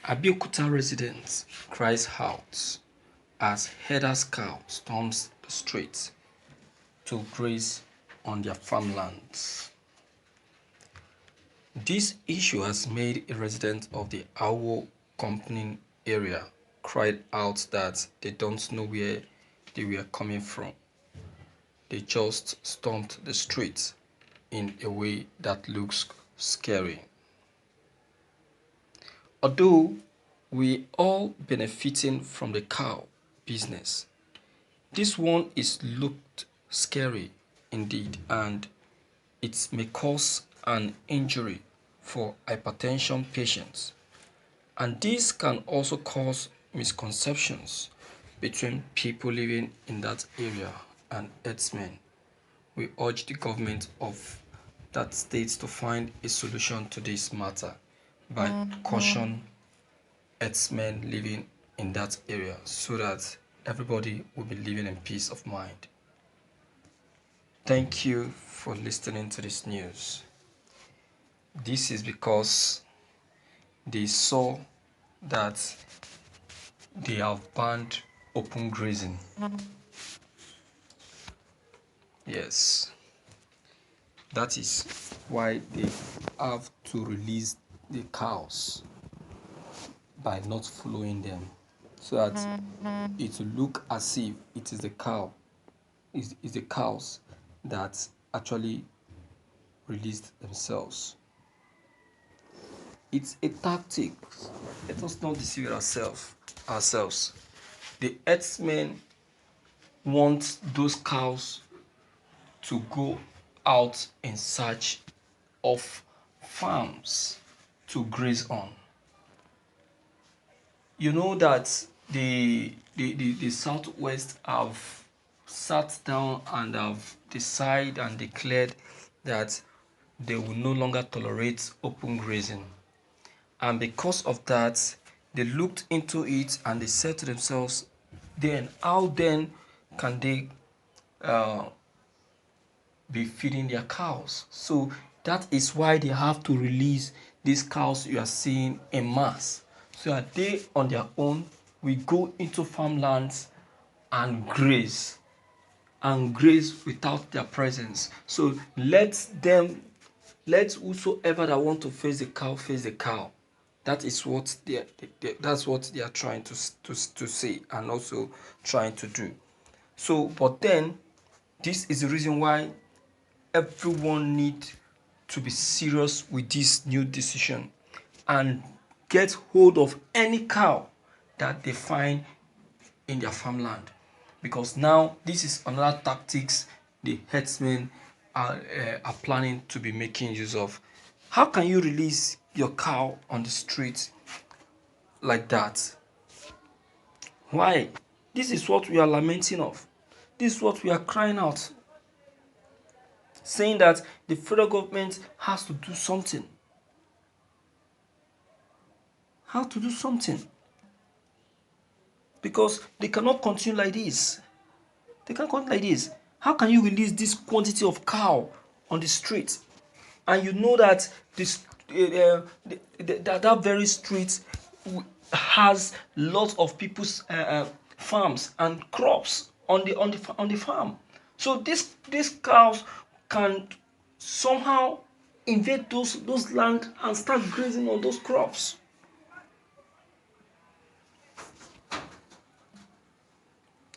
Abeokuta residents cries out as herders' cow storms the streets to graze on their farmlands. This issue has made a resident of the Awo company area cried out that they don't know where they were coming from. They just stormed the streets in a way that looks scary. Although we all benefiting from the cow business, this one is looked scary indeed, and it may cause an injury for hypertension patients, and this can also cause misconceptions between people living in that area and herdsmen. We urge the government of that state to find a solution to this matter by caution herdsmen living in that area so that everybody will be living in peace of mind. Thank you for listening to this news. This is because they saw that they have banned open grazing. Yes, that is why they have to release the cows by not following them, so that it will look as if it is the the cows that actually released themselves. It's a tactic. Let us not deceive ourselves. The herdsmen want those cows to go out in search of farms to graze on. You know that the Southwest have sat down and have decided and declared that they will no longer tolerate open grazing. And because of that, they looked into it and they said to themselves, then how then can they be feeding their cows? So that is why they have to release these cows you are seeing en masse, so that they on their own will go into farmlands and graze without their presence. So let whosoever that want to face the cow. That is what that's what they are trying to say and also trying to do. So, but then this is the reason why everyone needs to be serious with this new decision and get hold of any cow that they find in their farmland, because now this is another tactics the herdsmen are planning to be making use of. How can you release your cow on the street like that? Why? This is what we are lamenting of. This is what we are crying out, saying that the federal government has to do something. How to do something? Because they cannot continue like this. They can't continue like this. How can you release this quantity of cow on the street, and you know that that very street has lots of people's farms and crops on the farm? So these cows can somehow invade those land and start grazing on those crops.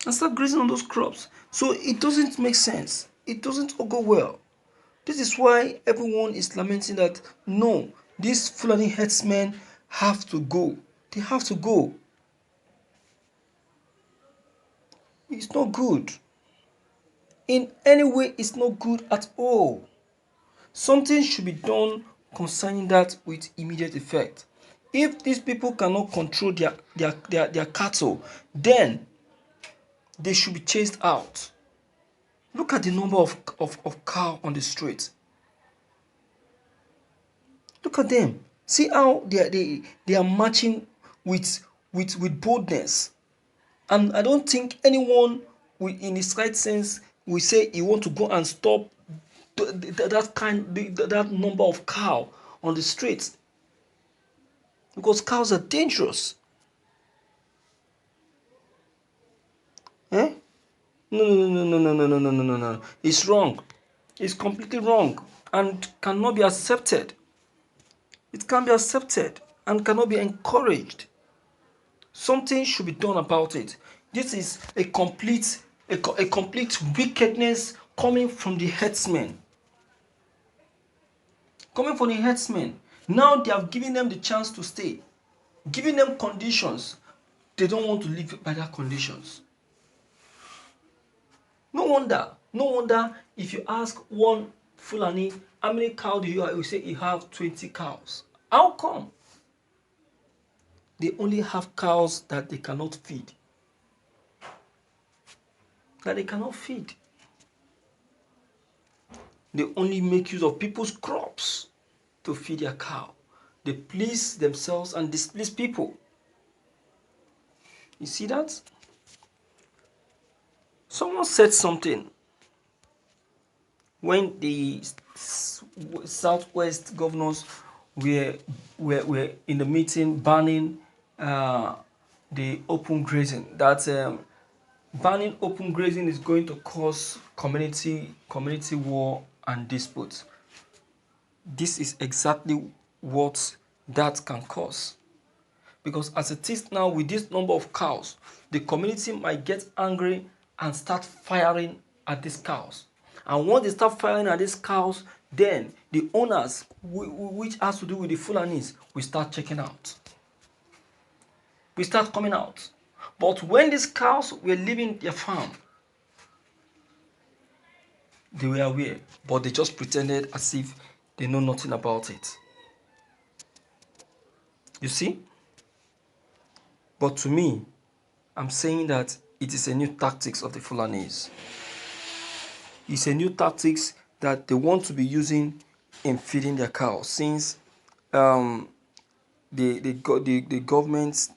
So it doesn't make sense. It doesn't go well. This is why everyone is lamenting that no, these Fulani herdsmen have to go. They have to go. It's not good. In any way, it's not good at all. Something should be done concerning that with immediate effect. If these people cannot control their cattle, then they should be chased out. Look at the number of cows on the street. Look at them. See how they are marching with boldness. And I don't think anyone in his right sense will say he want to go and stop that number of cow on the streets. because cows are dangerous. Eh? No. It's wrong. It's completely wrong and cannot be accepted. It can't be accepted and cannot be encouraged. Something should be done about it. This is a complete wickedness coming from the herdsmen. Coming from the herdsmen. Now they have given them the chance to stay. Giving them conditions. They don't want to live by their conditions. No wonder if you ask one Fulani, how many cows do you have? He will say he have 20 cows. How come? They only have cows that they cannot feed. They only make use of people's crops to feed their cow. They please themselves and displease people. You see that? Someone said something when the Southwest governors were in the meeting banning the open grazing. That banning open grazing is going to cause community war and disputes. This is exactly what that can cause. Because as it is now, with this number of cows, the community might get angry and start firing at these cows. And once they start firing at these cows, then the owners, which has to do with the Fulanis, will start checking out. We start coming out. But when these cows were leaving their farm, they were aware, but they just pretended as if they know nothing about it. You see? But to me, I'm saying that it is a new tactics of the Fulanis. It's a new tactics that they want to be using in feeding their cows, since the government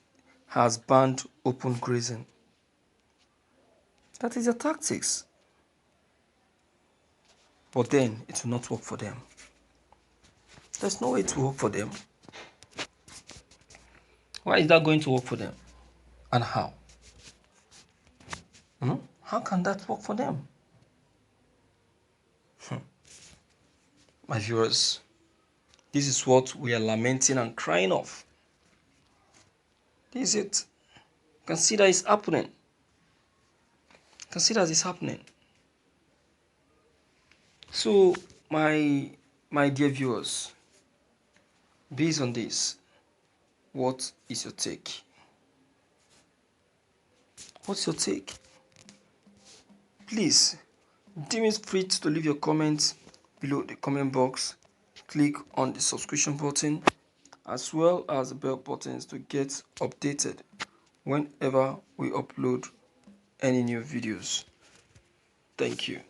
has banned open grazing. That is their tactics. But then it will not work for them. There's no way to work for them. Why is that going to work for them? And how? How can that work for them? My viewers, this is what we are lamenting and crying of. This is it. Consider it's happening. Consider it's happening. So, my dear viewers, based on this, what is your take? What's your take? Please, deem it free to leave your comments below the comment box. Click on the subscription button as well as the bell buttons to get updated whenever we upload any new videos. Thank you.